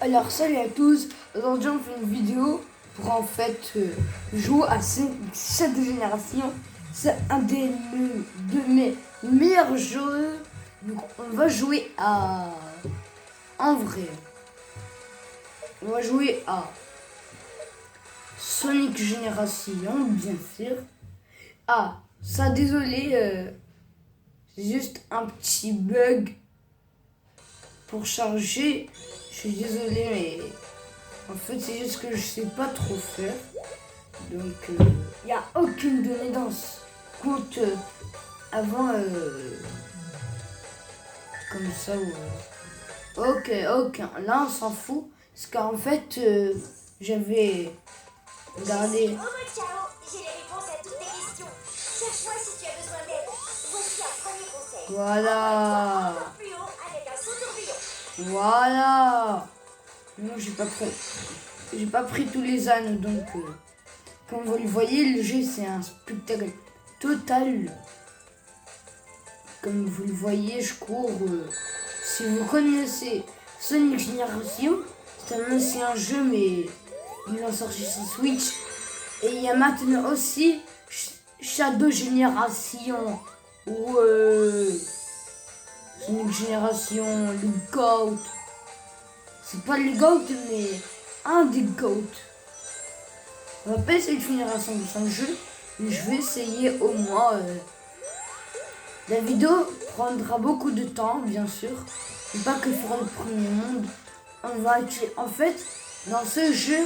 Alors salut à tous, aujourd'hui on fait une vidéo pour en fait jouer à cette génération. C'est un de mes meilleurs jeux. Donc on va jouer à... En vrai, on va jouer à Sonic Génération, bien sûr. Ah, ça désolé, c'est juste un petit bug pour charger. Je suis désolé mais... En fait, c'est juste que je sais pas trop faire. Donc, il n'y a aucune donnée dans ce compte avant. Comme ça. Ok, ok. Là, on s'en fout. Parce qu'en fait, j'avais regardé. Oh ciao, j'ai les réponses à toutes tes questions. Cherche-moi si tu as besoin d'aide. Voici un premier conseil. Voilà. Encore plus haut avec un saut tourbillon. Voilà. Non, j'ai pas pris tous les ânes. Donc, comme vous le voyez, le jeu, c'est un spectacle total. Comme vous le voyez, je cours. Si vous connaissez Sonic Generation, c'est un ancien jeu, mais ils l'ont sorti sur Switch. Et il y a maintenant aussi Shadow Generation, ou Sonic Generation, le GOAT. C'est pas le GOAT, mais un des GOAT. On va pas essayer de finir à 100% le jeu, mais je vais essayer au moins. La vidéo prendra beaucoup de temps, bien sûr. Et pas que sur le premier monde. En fait, dans ce jeu,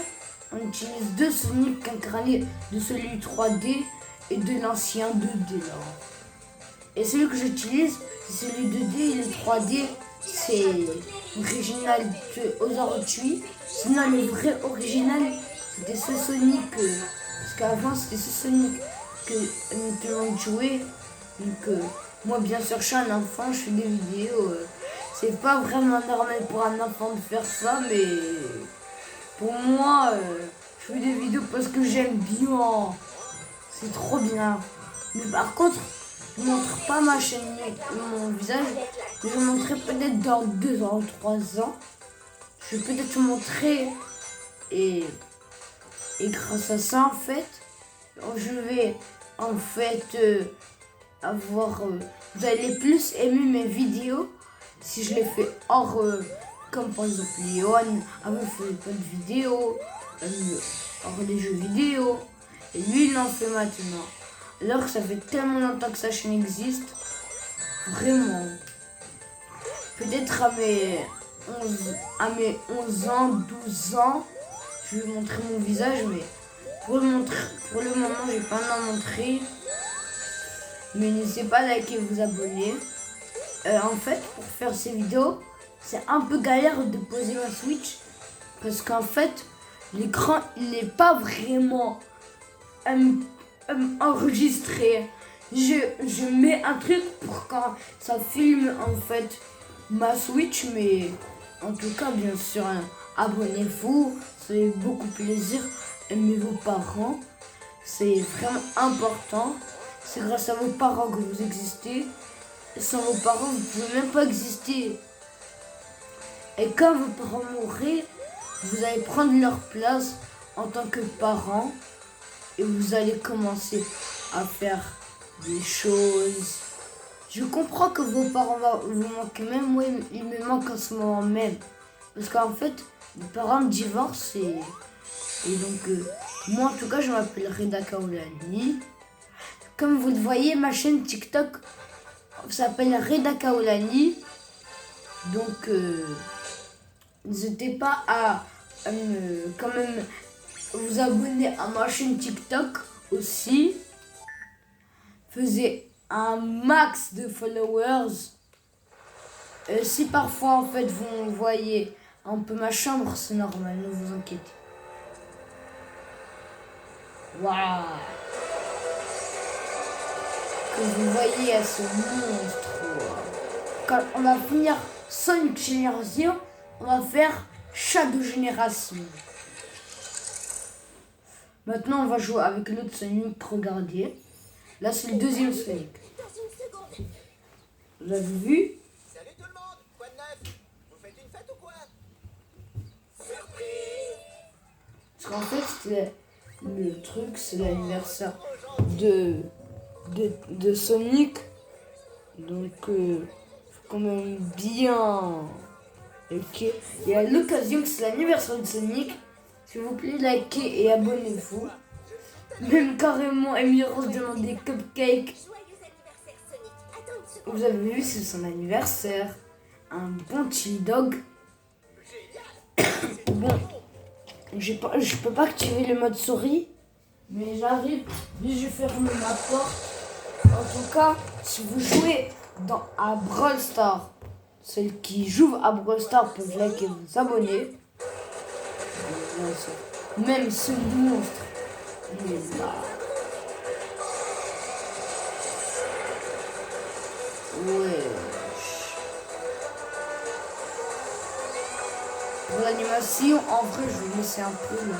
on utilise deux Sonic incarnés de celui 3D et de l'ancien 2D. Là. Et celui que j'utilise, c'est celui 2D et le 3D, c'est original de Ozorotui. Sinon, le vrai original, c'était ce Sonic. Parce qu'avant, c'était ce Sonic que nous devons jouer. Donc, moi, bien sûr, je suis un enfant, je fais des vidéos. C'est pas vraiment normal pour un enfant de faire ça, mais pour moi, je fais des vidéos parce que j'aime bien. C'est trop bien. Mais par contre, je montre pas ma chaîne, mon visage. Je vais montrer peut-être dans 2 ans, 3 ans. Je vais peut-être vous montrer. Et grâce à ça, en fait, je vais en fait avoir. Vous allez plus aimer mes vidéos si je les fais hors. Comme par exemple Léon, avant il faisait pas de vidéos, hors des jeux vidéo. Et lui il en fait maintenant. Alors que ça fait tellement longtemps que sa chaîne existe. Vraiment. Peut-être à mes 11 ans, 12 ans, je vais montrer mon visage, mais pour le moment, j'ai pas en montré. Mais n'hésitez pas à liker et vous abonner. En fait, pour faire ces vidéos, c'est un peu galère de poser ma Switch. Parce qu'en fait, l'écran, il n'est pas vraiment enregistré. Je mets un truc pour quand ça filme en fait ma Switch, mais en tout cas, bien sûr, hein, abonnez-vous, ça fait beaucoup plaisir. Aimez vos parents, c'est vraiment important. C'est grâce à vos parents que vous existez. Sans vos parents, vous ne pouvez même pas exister. Et quand vos parents mourront, vous allez prendre leur place en tant que parents et vous allez commencer à faire des choses. Je comprends que vos parents vous manquent, même moi, ils me manquent en ce moment même. Parce qu'en fait, mes parents me divorcent et donc, moi en tout cas, je m'appelle Reda Kaolani. Comme vous le voyez, ma chaîne TikTok s'appelle Reda Kaolani. Donc, n'hésitez pas à quand même vous abonner à ma chaîne TikTok aussi. Faisez un max de followers. Si parfois en fait vous voyez un peu ma chambre, c'est normal, ne vous inquiétez. Waouh! Que vous voyez à ce monstre. Quand on va finir Sonic Génération, on va faire Shadow Génération. Maintenant, on va jouer avec l'autre Sonic. Regardez. Là, c'est le deuxième Sonic. Vous avez vu? Salut tout le monde, quoi de neuf? Vous faites une fête ou quoi? qu'en fait, le truc, c'est l'anniversaire de Sonic. Donc, faut quand même bien. Ok. Et à l'occasion que c'est l'anniversaire de Sonic, s'il vous plaît, likez et abonnez-vous. Même carrément, Emily Rose demande des cupcakes. Joyeux anniversaire, Sonic. Attends une seconde. Vous avez vu, c'est son anniversaire. Un bon chili dog. Bon, je peux pas activer le mode souris, mais j'arrive. Mais je ferme ma porte. En tout cas, si vous jouez à Brawl Stars, celles qui jouent à Brawl Stars peuvent liker et vous abonner. Même ce monstre, il est là. Ouais. Pour l'animation, en vrai, je vais laisser un peu là.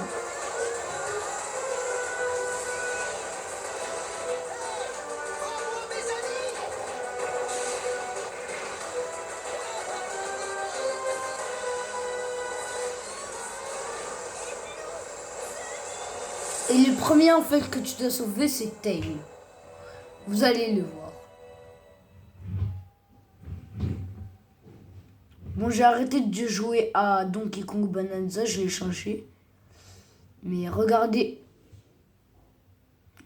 Et le premier en fait que tu dois sauver, c'est Tail. Vous allez le voir. Bon, j'ai arrêté de jouer à Donkey Kong Bonanza, je l'ai changé. Mais regardez,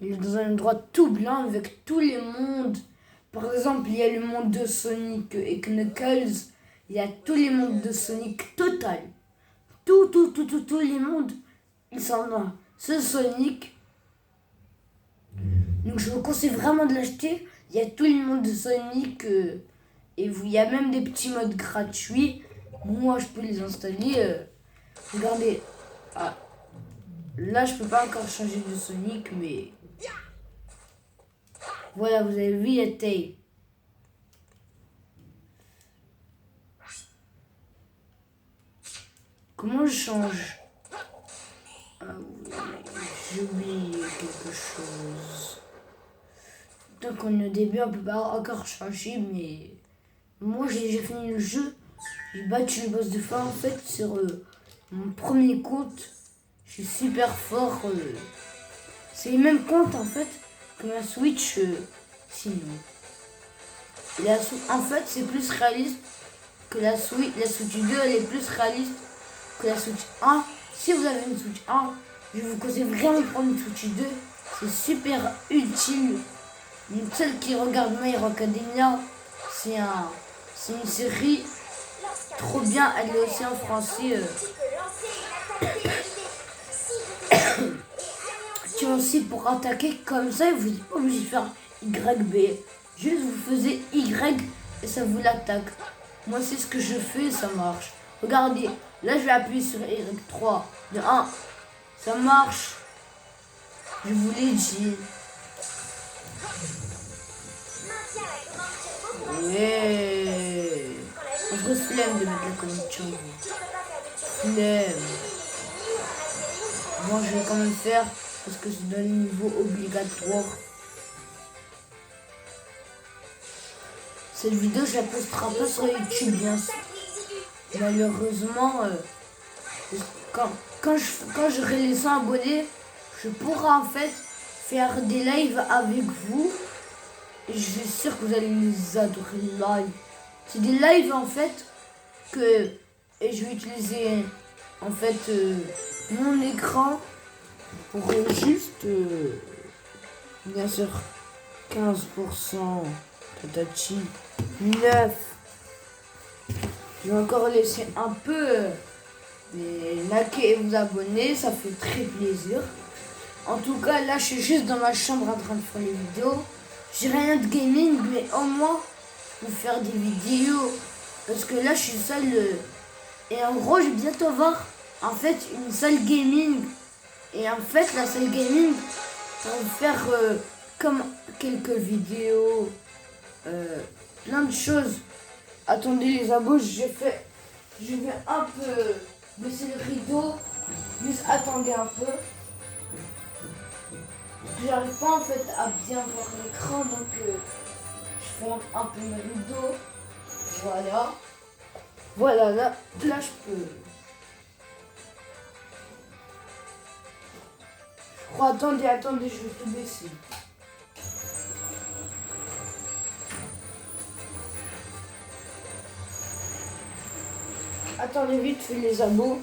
il est dans un endroit tout blanc avec tous les mondes. Par exemple, il y a le monde de Sonic et Knuckles. Il y a tous les mondes de Sonic total. Tous les mondes, ils sont là. Ce Sonic. Donc je vous conseille vraiment de l'acheter. Il y a tous les mondes de Sonic. Et il y a même des petits modes gratuits. Moi, je peux les installer. Regardez. Ah, là, je peux pas encore changer de Sonic, mais... Voilà, vous avez vu, il y a Tail. Comment je change? Ah oui, j'ai oublié quelque chose. Donc on est au début, on peut pas encore changer, mais... Moi, j'ai fini le jeu. J'ai battu le boss de fin, en fait, sur mon premier compte. Je suis super fort. C'est le même compte, en fait, que ma Switch, sinon. En fait, c'est plus réaliste que la Switch. La Switch 2, elle est plus réaliste que la Switch 1. Si vous avez une Switch 1, je vous conseille vraiment de prendre une Switch 2. C'est super utile. Donc, celle qui regarde My Hero Academia, c'est une série trop bien. Elle est aussi en français. Tu as aussi pour attaquer comme ça, vous n'êtes pas obligé de faire YB. Juste vous faisiez Y et ça vous l'attaque. Moi c'est ce que je fais et ça marche. Regardez, là je vais appuyer sur Y3. De 1, ça marche. Je vous l'ai dit. Ouais. En vrai, flemme de mettre la connexion. Flemme. Moi je vais quand même faire parce que c'est d'un niveau obligatoire. Cette vidéo, je la posterai pas sur YouTube, bien sûr. Malheureusement, quand j'aurai les 100 abonnés, je pourrai en fait faire des lives avec vous. Et je suis sûr que vous allez les adorer live. C'est des lives en fait et je vais utiliser en fait mon écran pour juste bien sûr 15% Tatachi 9. Je vais encore laisser un peu mais likez et vous abonner, ça fait très plaisir. En tout cas, là je suis juste dans ma chambre en train de faire les vidéos. J'ai rien de gaming, mais au moins pour faire des vidéos. Parce que là je suis seul. Et en gros, je vais bientôt avoir en fait une salle gaming. Et en fait, la salle gaming, ça va faire comme quelques vidéos, plein de choses. Attendez les abos, je vais un peu baisser le rideau. Juste attendez un peu. J'arrive pas en fait à bien voir l'écran, donc je fais un peu mes rideaux. Voilà. Voilà, là je peux. micro. Attendez, je vais tout baisser. Attendez vite, fais les abos.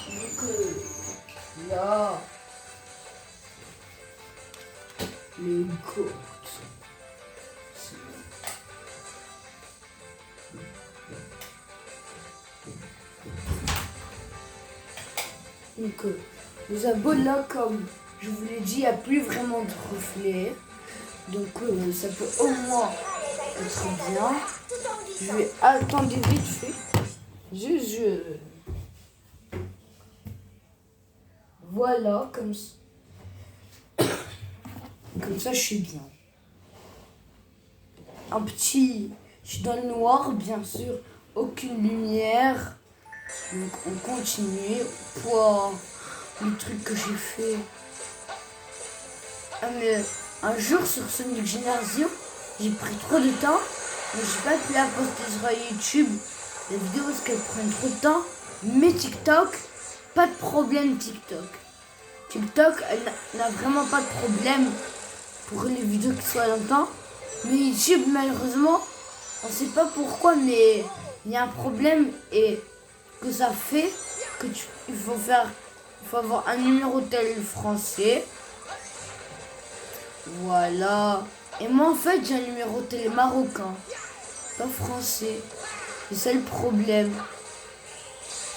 Donc là, les côtes. Donc les abos là, comme je vous l'ai dit, il n'y a plus vraiment de reflets. Donc ça peut au moins être bien. Je vais attendre vite fait. Voilà, comme ça je suis bien. Un petit... Je suis dans le noir, bien sûr. Aucune lumière. Donc on continue. Wow, le truc que j'ai fait. Ah, mais un jour sur Sonic Génération, j'ai pris trop de temps. Mais j'ai pas pu la poster sur YouTube. Les vidéos parce qu'elles prennent trop de temps. Mais TikTok, pas de problème TikTok. TikTok, elle n'a vraiment pas de problème pour les vidéos qui soient longtemps. Mais YouTube, malheureusement, on sait pas pourquoi, mais il y a un problème et que ça fait que il faut avoir un numéro tel français. Voilà. Et moi, en fait, j'ai un numéro télé marocain, pas français. C'est ça le problème.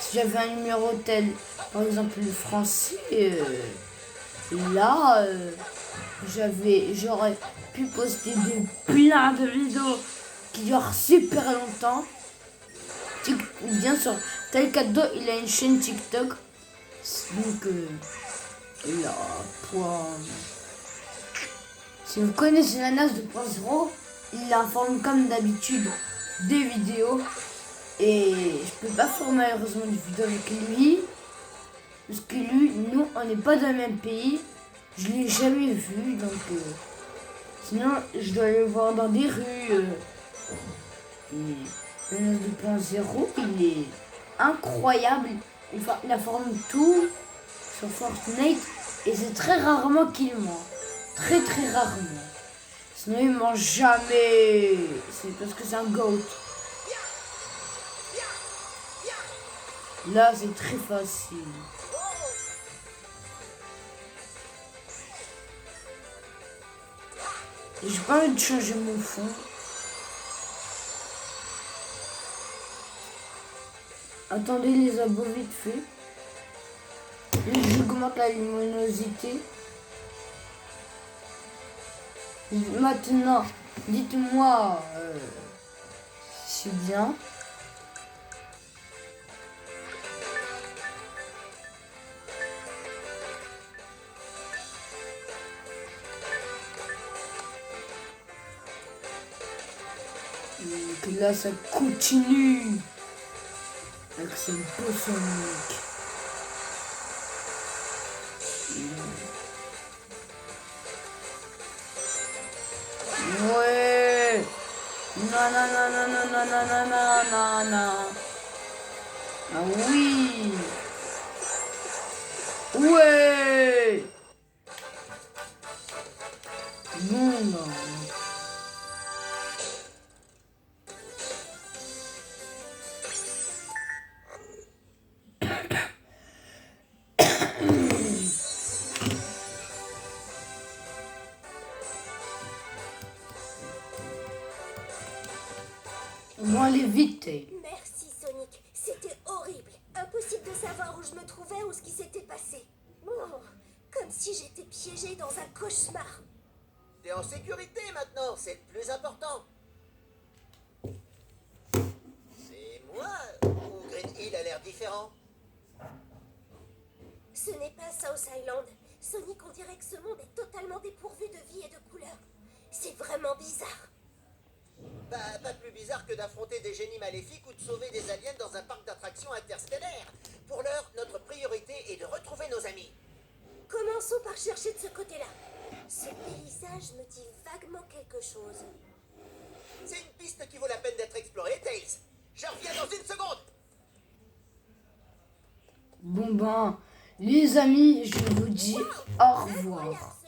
Si j'avais un numéro tel, par exemple le français, là, j'aurais pu poster plein de vidéos qui durent super longtemps. Bien sûr, Tel Cadeau, il a une chaîne TikTok. Donc, là, point. Si vous connaissez la NAS 2.0, il informe comme d'habitude des vidéos. Et je peux pas faire malheureusement des vidéos avec lui. Parce que lui, nous, on n'est pas dans le même pays. Je l'ai jamais vu. Donc, sinon, je dois le voir dans des rues. Et la NAS 2.0, il est incroyable. Il informe tout sur Fortnite. Et c'est très rarement qu'il ment. Très très rarement. Sinon il mange jamais. C'est parce que c'est un goat. Là c'est très facile. J'ai pas envie de changer mon fond. Attendez les abos vite fait. J'augmente la luminosité. Maintenant, dites-moi si c'est bien. Et que là, ça continue avec ce beau Sonic. Ouais. Non, non, non, non, non, non, non, non, non, non, non. Ah oui. Ouais. Non, non. Bon, allez vite, Tail. Merci Sonic, c'était horrible. Impossible de savoir où je me trouvais ou ce qui s'était passé. Oh, comme si j'étais piégée dans un cauchemar. T'es en sécurité maintenant, c'est le plus important. C'est moi ou Green Hill a l'air différent? Ce n'est pas South Island. Sonic, on dirait que ce monde est totalement dépourvu de vie et de couleurs. C'est vraiment bizarre. Bah, pas plus bizarre que d'affronter des génies maléfiques ou de sauver des aliens dans un parc d'attractions interstellaire. Pour l'heure, notre priorité est de retrouver nos amis. Commençons par chercher de ce côté-là. Ce paysage me dit vaguement quelque chose. C'est une piste qui vaut la peine d'être explorée, Tails. Je reviens dans une seconde. Bon ben, les amis, je vous dis au revoir. Incroyable,